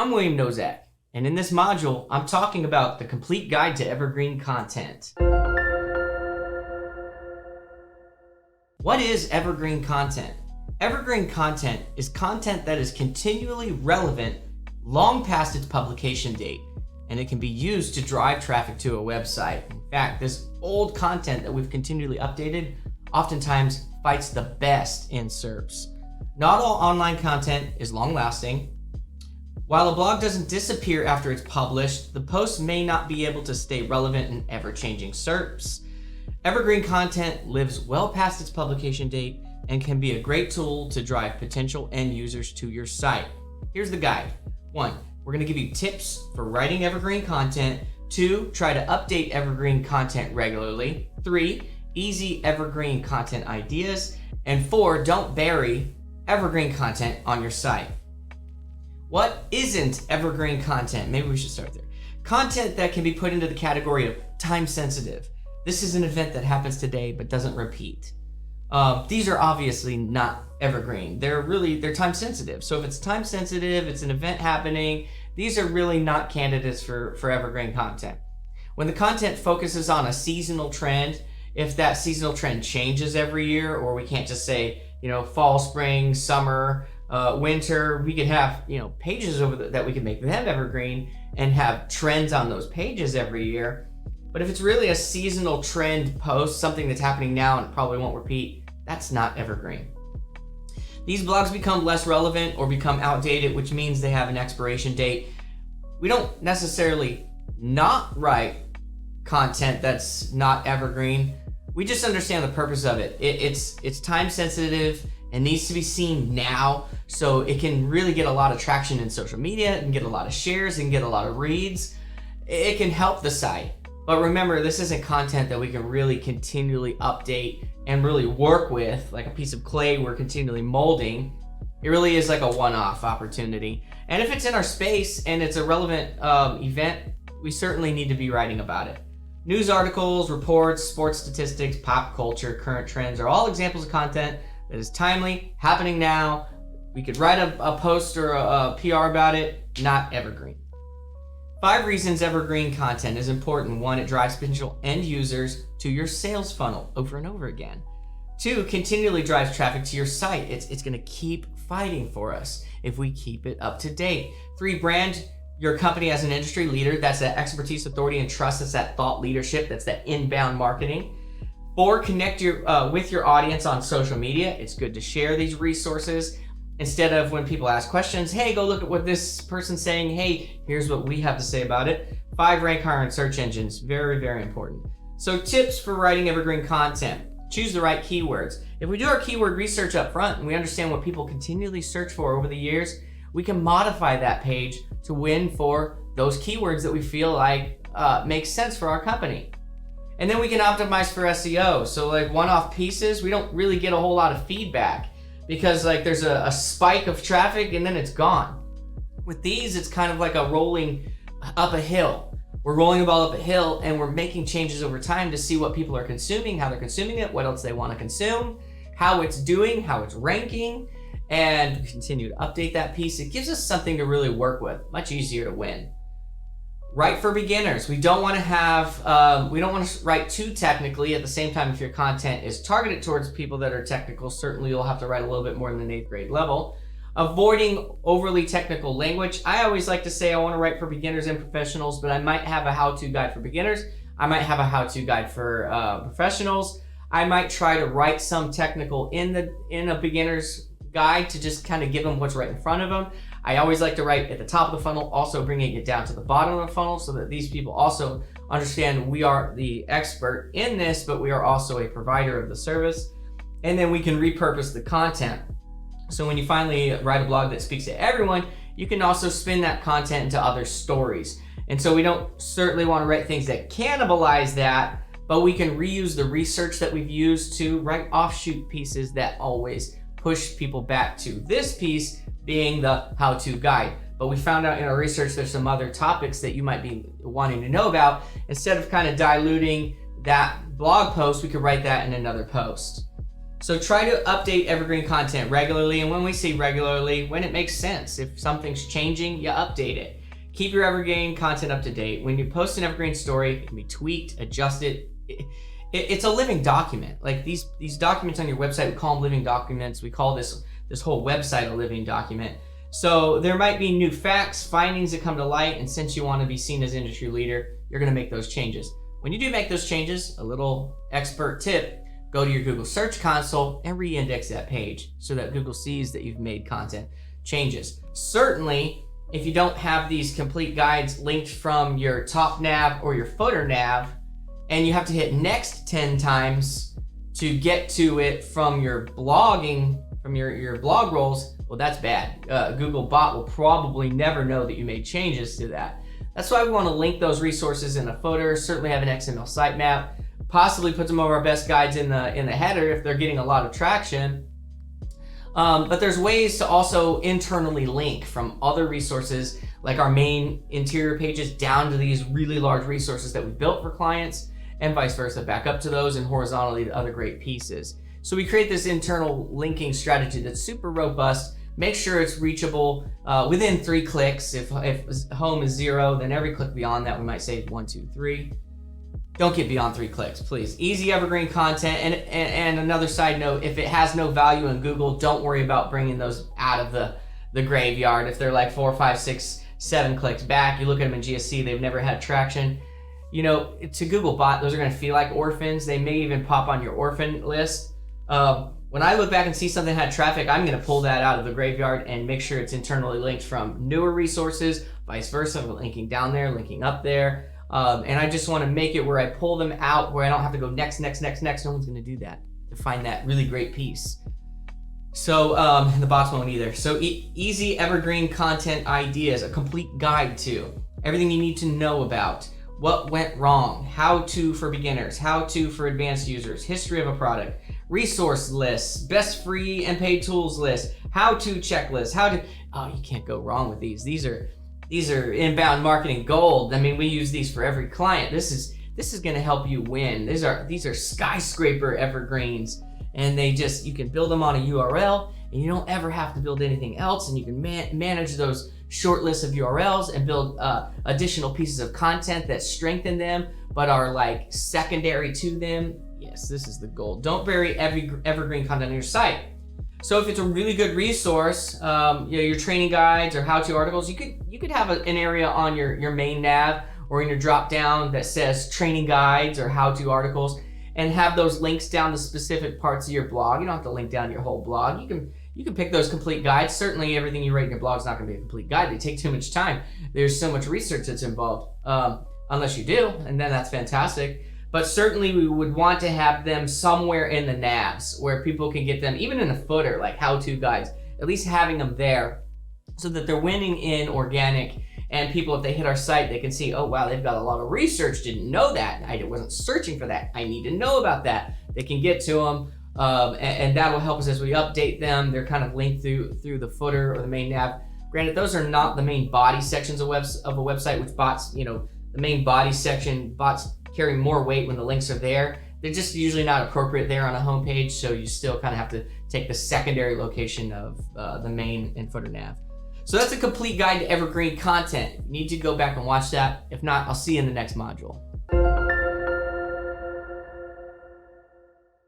I'm William Nozak, and in this module, I'm talking about the complete guide to evergreen content. What is evergreen content? Evergreen content is content that is continually relevant long past its publication date, and it can be used to drive traffic to a website. In fact, this old content that we've continually updated oftentimes fights the best in SERPs. Not all online content is long-lasting. While a blog doesn't disappear after it's published, the post may not be able to stay relevant in ever-changing SERPs. Evergreen content lives well past its publication date and can be a great tool to drive potential end users to your site. Here's the guide. 1, we're going to give you tips for writing evergreen content. 2, try to update evergreen content regularly. 3, easy evergreen content ideas. And 4, don't bury evergreen content on your site. What isn't evergreen content? Maybe we should start there. Content that can be put into the category of time sensitive. This is an event that happens today but doesn't repeat. These are obviously not evergreen. They're time sensitive. So if it's time sensitive, it's an event happening, these are really not candidates for evergreen content. When the content focuses on a seasonal trend, if that seasonal trend changes every year, or we can't just say, fall, spring, summer, winter, we could have, pages that we can make them evergreen and have trends on those pages every year. But if it's really a seasonal trend post, something that's happening now and probably won't repeat, that's not evergreen. These blogs become less relevant or become outdated, which means they have an expiration date. We don't necessarily not write content that's not evergreen. We just understand the purpose of it. It's time sensitive and needs to be seen now, so it can really get a lot of traction in social media and get a lot of shares and get a lot of reads. It can help the site. But remember, this isn't content that we can really continually update and really work with, like a piece of clay we're continually molding. It really is like a one-off opportunity. And if it's in our space and it's a relevant event, we certainly need to be writing about it. News articles, reports, sports statistics, pop culture, current trends are all examples of content that is timely, happening now. We could write a post or a PR about it, not evergreen. 5 reasons evergreen content is important. 1, it drives potential end users to your sales funnel over and over again. 2, continually drives traffic to your site. It's going to keep fighting for us if we keep it up to date. 3, brand your company as an industry leader. That's that expertise, authority, and trust. That's that thought leadership. That's that inbound marketing. 4, connect with your audience on social media. It's good to share these resources instead of when people ask questions, hey, go look at what this person's saying. Hey, here's what we have to say about it. 5, rank higher in search engines. Very, very important. So tips for writing evergreen content. Choose the right keywords. If we do our keyword research up front and we understand what people continually search for over the years, we can modify that page to win for those keywords that we feel like make sense for our company. And then we can optimize for SEO. So like one-off pieces, we don't really get a whole lot of feedback because there's a spike of traffic and then it's gone. With these, it's kind of like a rolling up a hill. We're rolling the ball up a hill and we're making changes over time to see what people are consuming, how they're consuming it, what else they want to consume, how it's doing, how it's ranking, and continue to update that piece. It gives us something to really work with, much easier to win. Write for beginners. We don't want to write too technically. At the same time, if your content is targeted towards people that are technical, certainly you'll have to write a little bit more than an 8th grade level. Avoiding overly technical language. I always like to say I want to write for beginners and professionals, but I might have a how-to guide for beginners. I might have a how-to guide for professionals. I might try to write some technical in a beginner's guide to just kind of give them what's right in front of them. I always like to write at the top of the funnel, also bringing it down to the bottom of the funnel so that these people also understand we are the expert in this, but we are also a provider of the service. And then we can repurpose the content. So when you finally write a blog that speaks to everyone, you can also spin that content into other stories. And so we don't certainly want to write things that cannibalize that, but we can reuse the research that we've used to write offshoot pieces that always push people back to this piece being the how-to guide. But we found out in our research there's some other topics that you might be wanting to know about. Instead of kind of diluting that blog post, we could write that in another post. So try to update evergreen content regularly, and when we say regularly, when it makes sense. If something's changing, you update it. Keep your evergreen content up to date. When you post an evergreen story, it can be tweaked, adjusted. It's a living document. Like these documents on your website, we call them living documents. We call this whole website a living document. So there might be new facts, findings that come to light, and since you want to be seen as industry leader, you're going to make those changes. When you do make those changes, a little expert tip, go to your Google Search Console and re-index that page so that Google sees that you've made content changes. Certainly, if you don't have these complete guides linked from your top nav or your footer nav, and you have to hit next 10 times to get to it from your blogging, from your blog rolls, well, that's bad. Google bot will probably never know that you made changes to that. That's why we want to link those resources in the footer, certainly have an XML sitemap, possibly put some of our best guides in the header if they're getting a lot of traction. But there's ways to also internally link from other resources like our main interior pages down to these really large resources that we built for clients, and vice versa, back up to those and horizontally to other great pieces. So we create this internal linking strategy that's super robust. Make sure it's reachable within 3 clicks. If home is 0, then every click beyond that we might say 1, 2, 3. Don't get beyond 3 clicks, please. Easy evergreen content. And another side note, if it has no value in Google, don't worry about bringing those out of the graveyard. If they're like 4, 5, 6, 7 clicks back, you look at them in GSC, they've never had traction. You know, to Google bot, those are going to feel like orphans. They may even pop on your orphan list. When I look back and see something had traffic, I'm going to pull that out of the graveyard and make sure it's internally linked from newer resources, vice versa, linking down there, linking up there. And I just want to make it where I pull them out where I don't have to go next. No one's going to do that to find that really great piece. So, and the bots won't either. So easy evergreen content ideas, a complete guide to everything you need to know about. What went wrong, how to for beginners, how to for advanced users, history of a product, resource lists, best free and paid tools lists, how to checklists, you can't go wrong with these. These are inbound marketing gold. I mean, we use these for every client. This is going to help you win. These are skyscraper evergreens, and you can build them on a URL, and you don't ever have to build anything else, and you can manage those short lists of URLs and build additional pieces of content that strengthen them but are like secondary to them. Yes, this is the goal. Don't bury evergreen content on your site. So if it's a really good resource, your training guides or how-to articles, you could have an area on your main nav or in your drop down that says training guides or how-to articles, and have those links down to specific parts of your blog. You don't have to link down to your whole blog. You can pick those complete guides. Certainly everything you write in your blog is not going to be a complete guide. They take too much time. There's so much research that's involved, unless you do, and then that's fantastic. But certainly we would want to have them somewhere in the navs where people can get them, even in a footer, like how-to guides, at least having them there so that they're winning in organic, and people, if they hit our site, they can see, oh wow, they've got a lot of research, didn't know that. I wasn't searching for that. I need to know about that. They can get to them. And that will help us as we update them. They're kind of linked through the footer or the main nav. Granted, those are not the main body sections of a website, which bots, the main body section, bots carry more weight when the links are there. They're just usually not appropriate there on a homepage, so you still kind of have to take the secondary location of the main and footer nav. So that's a complete guide to evergreen content. You need to go back and watch that. If not, I'll see you in the next module.